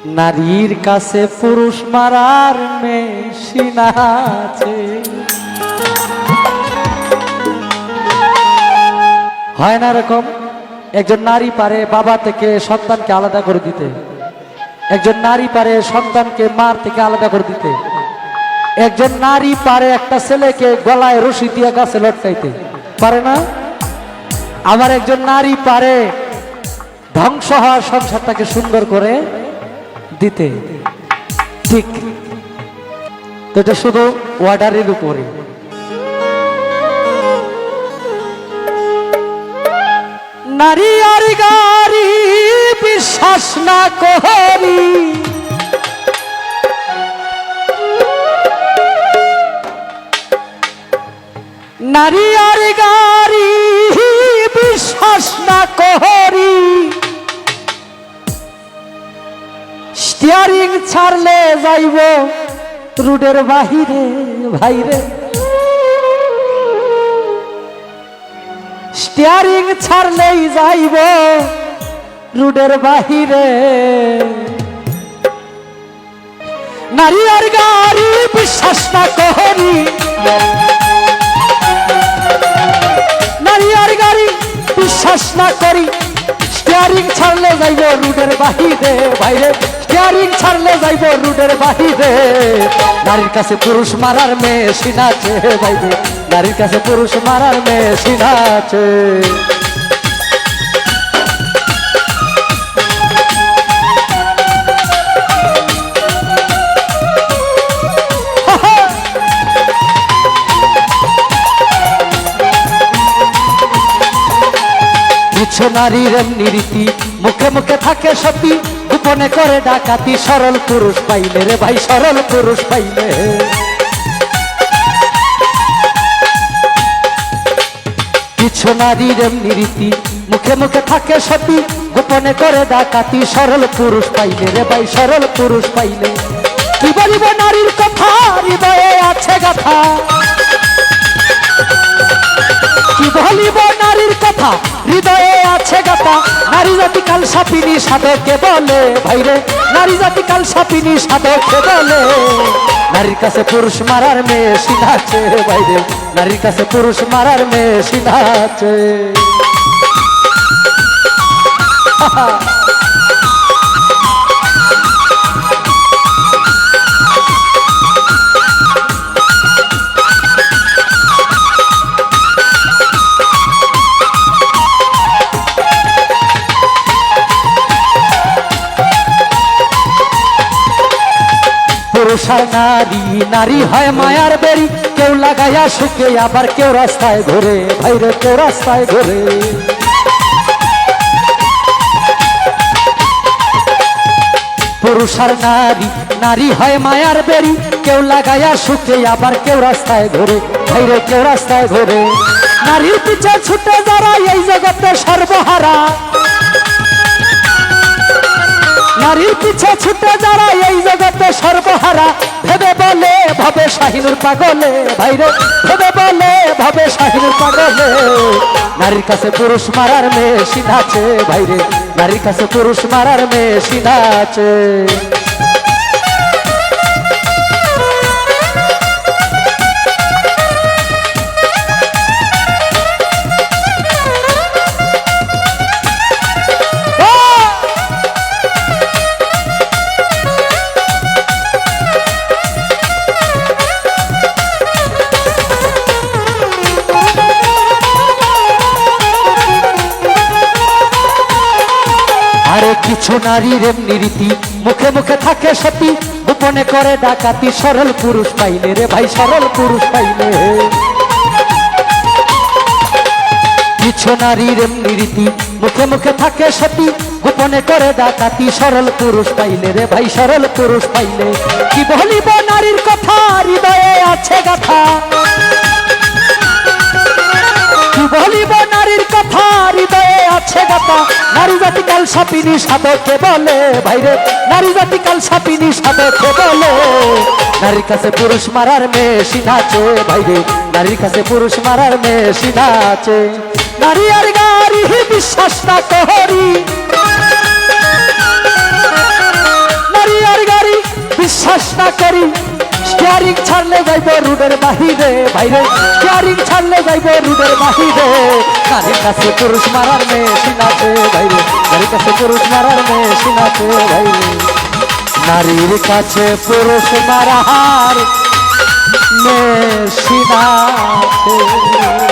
নারীর কাছে পুরুষ মারার মেশিন আছে। হয় না এরকম? একজন নারী পারে বাবা থেকে সন্তানকে আলাদা করে দিতে, একজন নারী পারে সন্তানকে মার থেকে আলাদা করে দিতে, একজন নারী পারে একটা ছেলেকে গলায় রশি দিয়ে গাছে লটকাইতে পারে না? আবার একজন নারী পারে ধ্বংস হওয়ার সংসারটাকে সুন্দর করে দিতে। ঠিক তো, এটা শুধু ওয়ার্ডারের উপরে। নারী আর গাড়ি বিশ্বাস না করি, নারী আর গাড়ি বিশ্বাস না করি, স্টিয়ারিং ছাড়লে যাইব রুডের বাহিরে। ভাইরে, স্টিয়ারিং ছাড়লেই যাইব রুডের বাহিরে। নারী আর গাড়ি বিশ্বাস না করি, নারী আর গাড়ি বিশ্বাস না করি, স্টিয়ারিং ছাড়লে যাইব রুডের বাহিরে। ভাইরে, স্টিয়ারিং ছাড়লে যাইব রুডের বাহিরে। নারীর কাছে পুরুষ মারার মেশিন আছে। ভাইরে, নারীর কাছে পুরুষ মারার মেশিন আছে। কিছু নারীর এমনি রীতি, মুখে মুখে থাকে সতী, গোপনে করে ডাকাতি। সরল পুরুষ পাইলে রে ভাই, সরল পুরুষ পাইলে। কিছু নারীর এমনি রীতি, মুখে মুখে থাকে সতী, গোপনে করে ডাকাতি। সরল পুরুষ পাইলে রে ভাই, সরল পুরুষ পাইলে। কি বলিব নারীর কথা, হৃদয়ে আছে গাথা। কি বলিব নারীর কথা, হৃদয়ে আছে গাথা। নারী জাতি কাল সাপিনী সাধকে বলে। ভাইরে, নারী জাতি কাল সাপিনী সাধকে বলে। নারীর কাছে পুরুষ মারার মেশিন আছে। ভাইরে, নারীর কাছে পুরুষ মারার মেশিন আছে। পুরুষ আর নারী, নারী হয় মায়ার বেরি। কেউ লাগাইয়া সুখে, আবার কেউ রাস্তায় ঘুরে। ভাইরে, কেউ রাস্তায় ঘুরে। পুরুষ আর নারী, নারী হয় মায়ার বেরি। কেউ লাগাইয়া সুখে, আবার কেউ রাস্তায় ঘুরে। ভাইরে, কেউ রাস্তায় ঘুরে। নারীর পিছে ছুটে যারা এই জগতে সর্বহারা। নারীর পিছে ছুটে যারা এই জগতে সর্বহারা। ভেবে বলে ভাবে শাহিনুর পাগলে। ভাইরে, ভেবে বলে ভাবে শাহিনুর পাগলে। নারীর কাছে পুরুষ মারার মেশিন আছে। ভাইরে, নারীর কাছে পুরুষ মারার মেশিন আছে। আরে কিছু নারীর এমনি রীতি, মুখে মুখে থাকে সতী, গোপনে করে ডাকাতি। সরল পুরুষ পাইলে রে ভাই, সরল পুরুষ পাইলে। কিছু নারীর এমনি রীতি, মুখে মুখে থাকে সতী, গোপনে করে ডাকাতি। সরল পুরুষ পাইলে রে ভাই, সরল পুরুষ পাইলে। কি বলিব নারীর কথা, হৃদয়ে আছে গাথা। কি বলিব নারীর কথা, হৃদয়ে আছে গাথা। নারী জাতি কাল সাপিনী সাধকে বলে। ভাইরে, নারী জাতি কাল সাপিনী সাধকে বলে। নারীর কাছে পুরুষ মারার মেশিন আছে। ভাইরে, নারীর কাছে পুরুষ মারার মেশিন আছে। নারী আর গাড়ি বিশ্বাস না করি, বিশ্বাস না করি স্টিয়ারিং ছাড়লে যাইব রুডের বাহিরে বাইরে স্টিয়ারিং ছাড়লে যাইব রুডের বাহিরে নারীর কাছে পুরুষ মারার মেশিন আছে বাইরে নারীর কাছে পুরুষ মারার মেশিন আছে বাইরে নারীর কাছে পুরুষ মারার মেশিন আছে